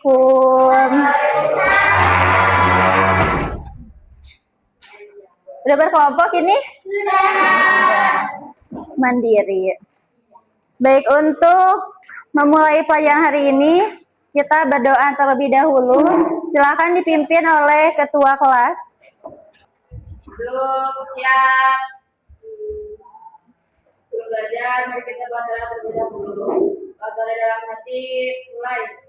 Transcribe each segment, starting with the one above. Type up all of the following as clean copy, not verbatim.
Assalamualaikum. Udah berkelompok ini? Mandiri. Baik, untuk memulai pelajaran hari ini, kita berdoa terlebih dahulu. Silakan dipimpin oleh ketua kelas. Siap. Belajar, mari kita baca terlebih dahulu. Baca dalam hati, mulai.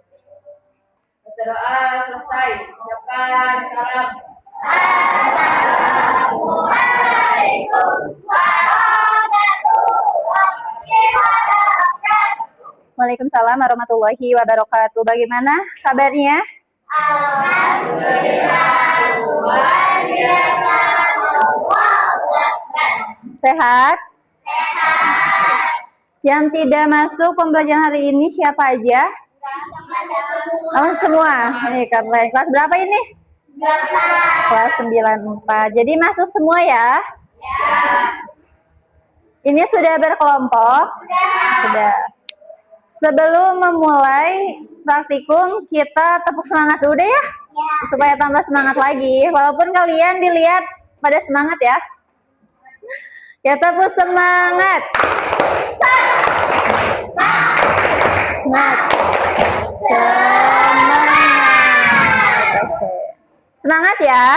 Berdoa selesai. Ucapkan salam. Assalamualaikum warahmatullahi wabarakatuh. Waalaikumsalam warahmatullahi wabarakatuh. Bagaimana kabarnya? Alhamdulillah, luar biasa. Sehat? Yang tidak masuk pembelajaran hari ini siapa aja? Oh, semua. Ini keren. Kelas berapa ini? Kelas 94. Jadi masuk semua ya? Ini sudah berkelompok? Sudah. Sebelum memulai praktikum, kita tepuk semangat dulu deh ya? Supaya tambah semangat lagi. Walaupun kalian dilihat pada semangat ya. Ya, tepuk semangat. Semangat. Oke. Semangat ya.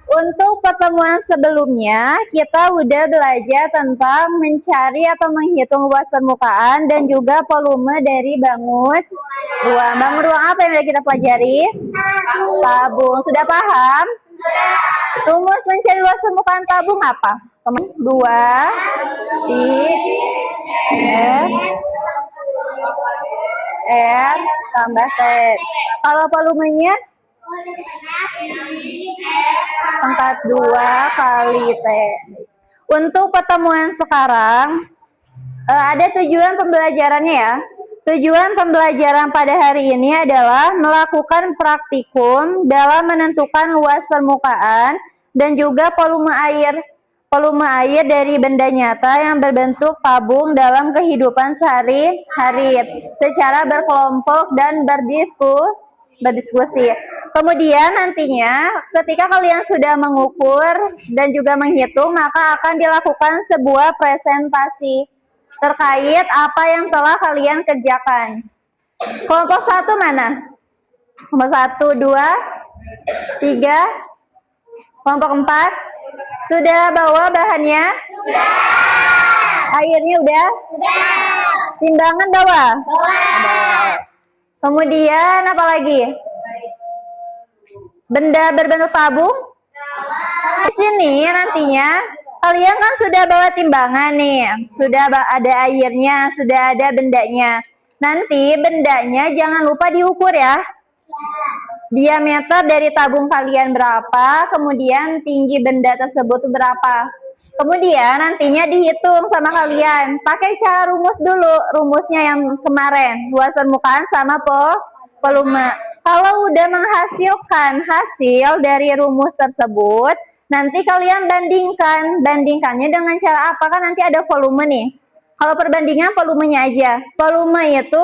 Untuk pertemuan sebelumnya, kita udah belajar tentang mencari atau menghitung luas permukaan dan juga volume dari bangun ruang. Bangun ruang apa yang udah kita pelajari? Tabung. Sudah paham? Rumus mencari luas permukaan tabung apa? 2 I R tambah T. Kalau volumenya? Pangkat 2 kali T. Untuk pertemuan sekarang, ada tujuan pembelajarannya ya. Tujuan pembelajaran pada hari ini adalah melakukan praktikum dalam menentukan luas permukaan dan juga volume air dari benda nyata yang berbentuk tabung dalam kehidupan sehari-hari secara berkelompok dan berdiskusi. Kemudian nantinya ketika kalian sudah mengukur dan juga menghitung, maka akan dilakukan sebuah presentasi terkait apa yang telah kalian kerjakan. Kelompok 1 mana? Kelompok 1, 2, 3. Kelompok 4. Sudah bawa bahannya? Sudah. Airnya udah? Sudah. Timbangan bawa? Bawa. Kemudian apa lagi? Benda berbentuk tabung? Di sini nantinya kalian kan sudah bawa timbangan nih, sudah ada airnya, sudah ada bendanya. Nanti bendanya jangan lupa diukur ya. Diameter dari tabung kalian berapa, kemudian tinggi benda tersebut berapa. Kemudian nantinya dihitung sama kalian. Pakai cara rumus dulu, rumusnya yang kemarin, luas permukaan sama volume. Kalau udah menghasilkan hasil dari rumus tersebut, nanti kalian bandingkannya dengan cara apa? Kan nanti ada volume nih. Kalau perbandingan volumenya aja. Volume itu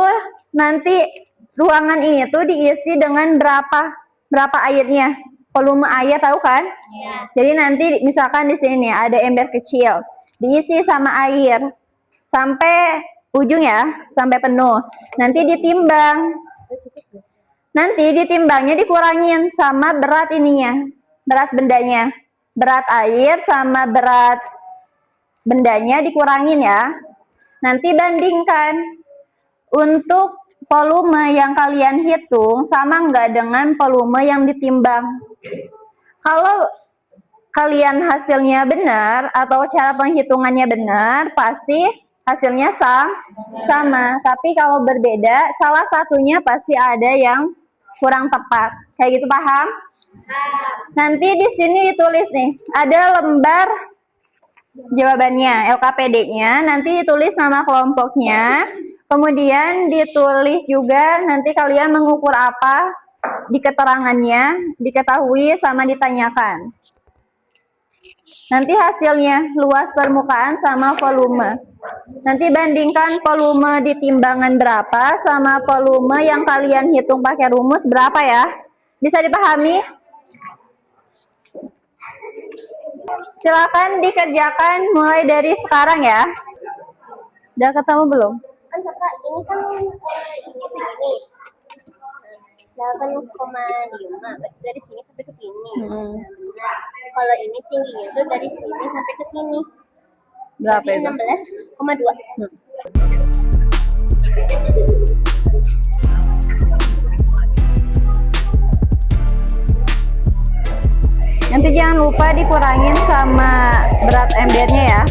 nanti ruangan ini tuh diisi dengan berapa airnya. Volume air tahu kan? Ya. Jadi nanti misalkan di sini ada ember kecil, diisi sama air sampai ujung ya, sampai penuh. Nanti ditimbang. Nanti ditimbangnya dikurangin sama berat ininya, berat bendanya. Berat air sama berat bendanya dikurangin ya. Nanti bandingkan untuk volume yang kalian hitung sama nggak dengan volume yang ditimbang. Kalau kalian hasilnya benar atau cara penghitungannya benar, pasti hasilnya sama. Tapi kalau berbeda, salah satunya pasti ada yang kurang tepat. Kayak gitu, paham? Nanti di sini ditulis nih, ada lembar jawabannya, LKPD-nya, nanti ditulis nama kelompoknya, kemudian ditulis juga nanti kalian mengukur apa di keterangannya, diketahui sama ditanyakan. Nanti hasilnya luas permukaan sama volume. Nanti bandingkan volume di timbangan berapa sama volume yang kalian hitung pakai rumus berapa ya. Bisa dipahami? Silakan dikerjakan mulai dari sekarang ya. Udah ketemu belum? Kak, ini kan ini segini 8,5 berarti dari sini sampai ke sini. Nah, kalau ini tingginya tuh dari sini sampai ke sini. Berapa Berarti itu? 16,2. Nanti jangan lupa dikurangin sama berat embernya ya.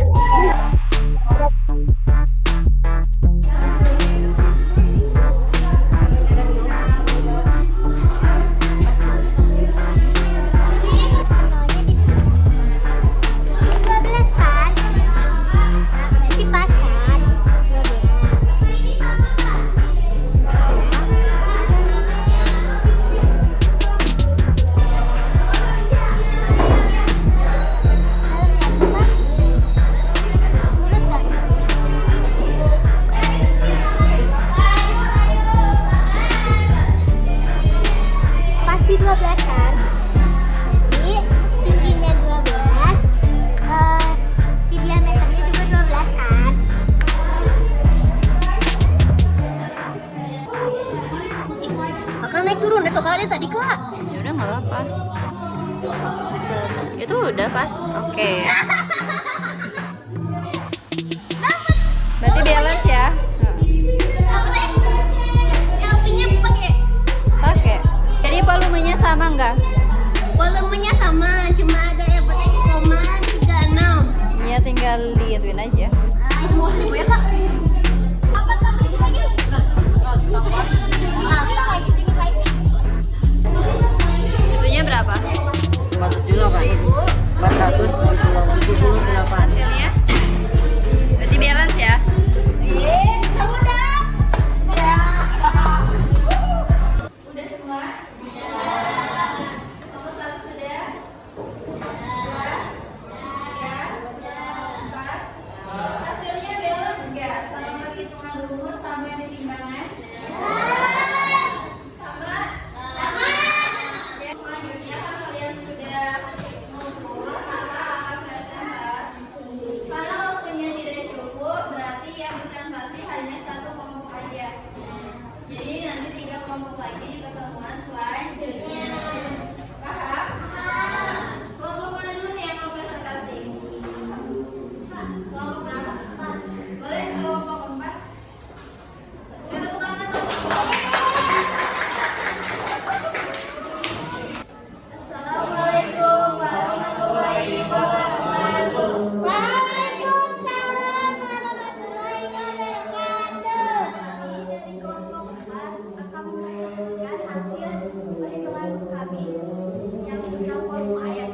Pasti 12 kan? Jadi tingginya 12, si diameternya juga 12 kan? Akan naik turun itu kali tadi Kak. Ya udah nggak apa-apa. Itu udah pas. Oke. Berarti balance ya. Apa teh? LP-nya pakai. Oke. Jadi volumenya sama nggak? Volumenya sama, cuma ada yang pakai 0,36. Ya tinggal dihituin aja. Itu mau 1000 ya Kak? Apa tambah dikit lagi? Itunya berapa? 478. Hasilnya? Berarti balance ya. Kamu udah? Udah semua? Nomor 1 sudah? 2, 3, 4. Hasilnya balance nggak? Sama perhitungan rumus sama yang ditimbangan? Sama? Sama. Ya, selanjutnya kan kalian sudah mengukur maka akan presentasi. Karena waktunya tidak cukup, berarti yang presentasi hanya satu kelompok aja. Jadi nanti 3 kelompok lagi di pertemuan selanjutnya. Paham? Kelompok mana dulu nih yang mau presentasi? Kelompok berapa? Boleh kelompok 4? Kita tepuk tangan dong. Assalamualaikum warahmatullahi wabarakatuh. Waalaikumsalam warahmatullahi wabarakatuh. Dari kelompok 4 akan menyaksikan hasil perhitungan kami yang tentang volume air.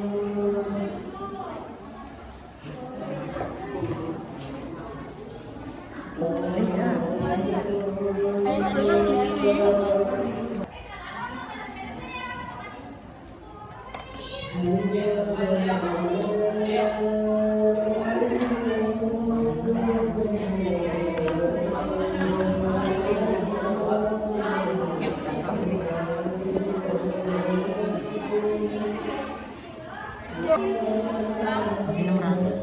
Masih 600.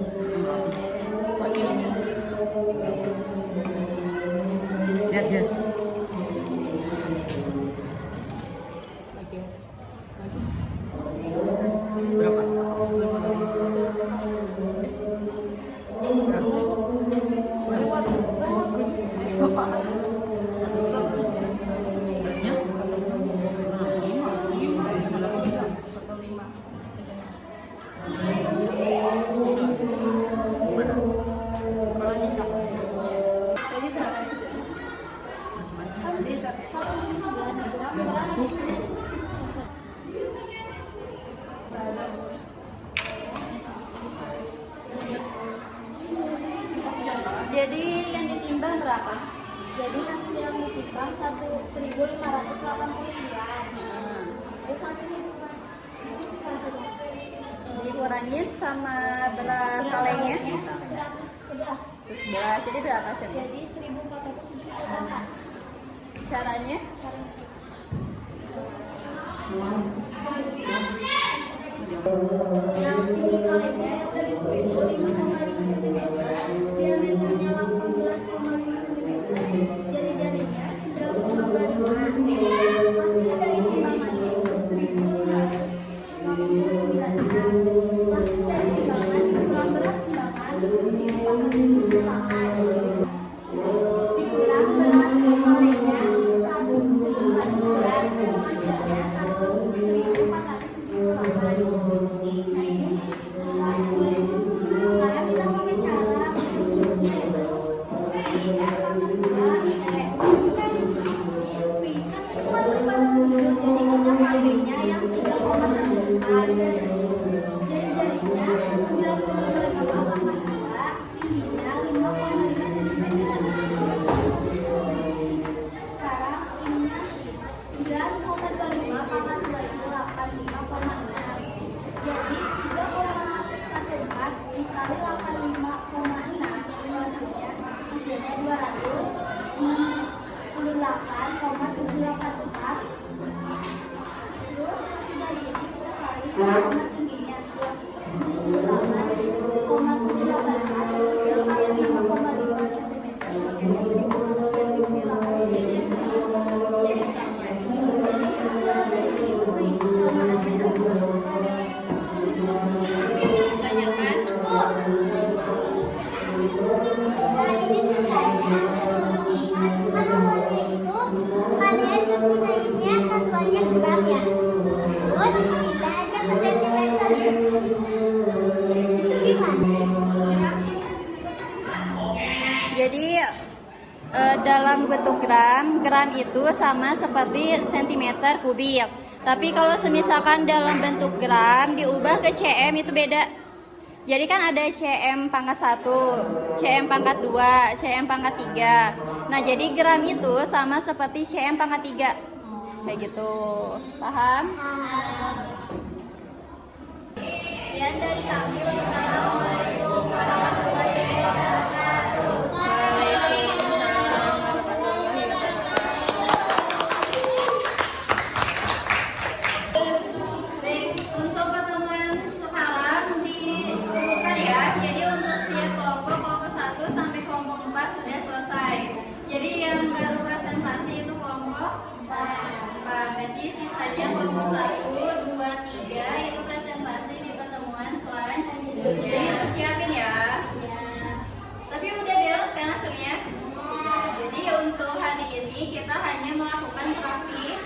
Lihat guys. Berapa? Berasnya? 1,5. Jadi yang ditimbang berapa? Jadi hasil yang ditimbang 1.589. Terus hasil hitungan terus Dikurangin sama berat kalengnya? 111. 111. Jadi berapa hasilnya? Jadi 1400. Caranya? Yang tinggi kalinya yang dari itu 5,5 cm, diameternya 18,5 cm, jari-jarinya 9,5. Hasil dari timbangannya itu 1.259 gram. Hasil dari timbangan kurang berat timbangan 1.498. Dikurang berat kalinya 1.111, hasilnya 1.478. Sekarang kita pakai cara mengukusnya itu jadi kita pakainya yang 3,14, jari-jarinya 9,5,2, tingginya 5,5 cm. Sekarang ininya 9,25,2 itu 85,6. Jadi 3,14 dikali 85,6 hasilnya 268,784. Terus hasil dari ini kita kali karena tingginya 268,784 terus kali 5,5 cm hasilnya 1.028. Jadi sama. Jadi hasil dari sini sama ini sama aja dan sesuai. Tanyakan. Kalian berpindahinnya satuannya gram ya. Terus pindah aja ke sentimeter. Itu gimana? Jadi dalam bentuk gram, gram itu sama seperti sentimeter kubik. Tapi kalau semisalkan dalam bentuk gram diubah ke cm itu beda. Jadi kan ada cm pangkat 1, cm pangkat 2, cm pangkat 3. Nah jadi gram itu sama seperti cm pangkat 3. Kayak gitu. Paham? Sekian dari kami. Wassalamualaikum warahmatullahi wabarakatuh. Waalaikumsalam warahmatullahi wabarakatuh. Baik, untuk pertemuan sekarang diumumkan ya. Jadi untuk setiap kelompok 1 sampai kelompok 4 sudah selesai. Jadi yang baru presentasi itu kelompok 4. Berarti sisanya kelompok 1, 2, 3 itu presentasi di pertemuan selanjutnya. Jadi persiapin ya. Tapi udah beres kan hasilnya? Sudah. Jadi untuk hari ini kita hanya melakukan praktik